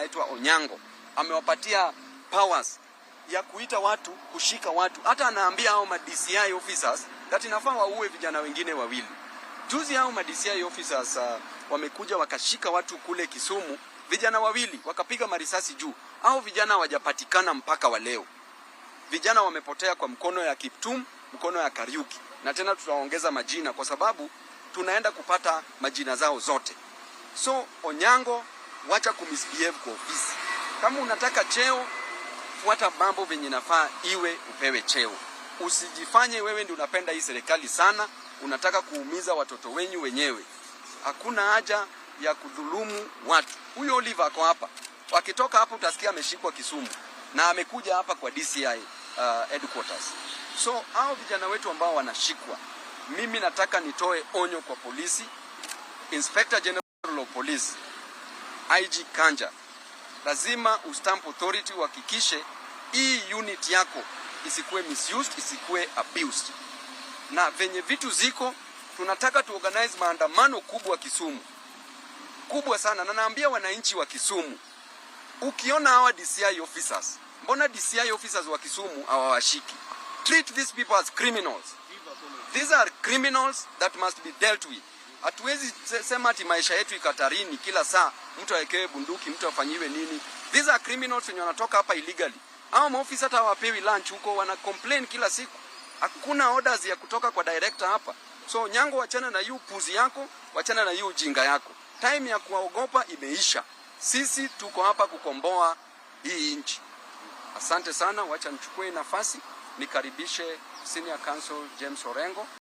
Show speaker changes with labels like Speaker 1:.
Speaker 1: anaitwa Onyango amewapatia powers ya kuita watu, kushika watu. Hata anaambia hao ma DCI officers that inafaa waue vijana wengine wawili. Juzi hao ma DCI officers wamekuja wakashika watu kule Kisumu, vijana wawili, wakapiga marisasi juu. Hao vijana hawajapatikana mpaka wa leo. Vijana wamepotea kwa mkono ya Kiptum, mkono ya Kariuki. Na tena tutaongeza majina kwa sababu tunaenda kupata majina zao zote. So Onyango, wacha kumisbehave kwa ofisi. Kama unataka cheo, fuata mambo venye nafaa iwe upewe cheo. Usijifanye wewe ndio unapenda hii serikali sana, unataka kuumiza watoto wenyu wenyewe. Hakuna haja ya kudhulumu watu. Huyo Oliver ako hapa. Wakitoka hapo utasikia ameshikwa Kisumu na amekuja hapa kwa DCI headquarters. So hao vijana wetu ambao wanashikwa, mimi nataka nitoe onyo kwa polisi, Inspector General of Police, IG Kanja. Lazima ustamp authority uhakikishe hii unit yako isikuwe misused, isikuwe abused. Na venye vitu ziko, tunataka tuorganize maandamano kubwa Kisumu. Kubwa sana, na naambia wananchi wa Kisumu, ukiona hawa DCI officers, mbona DCI officers wa Kisumu hawawashiki? Treat these people as criminals. These are criminals that must be dealt with. Hatuwezi sema ati maisha yetu ikatarini kila saa mtu awekewe bunduki, mtu afanyiwe nini. These are criminals wenye wanatoka hapa illegally. Hao maofisa hata hawapewi lunch huko, wana complain kila siku. Hakuna orders ya kutoka kwa director hapa. So Nyango, wachana na hiyo puzi yako, wachana na hiyo ujinga yako. Time ya kuwaogopa imeisha. Sisi tuko hapa kukomboa hii nchi. Asante sana, wacha nichukue nafasi nikaribishe Senior Counsel James Orengo.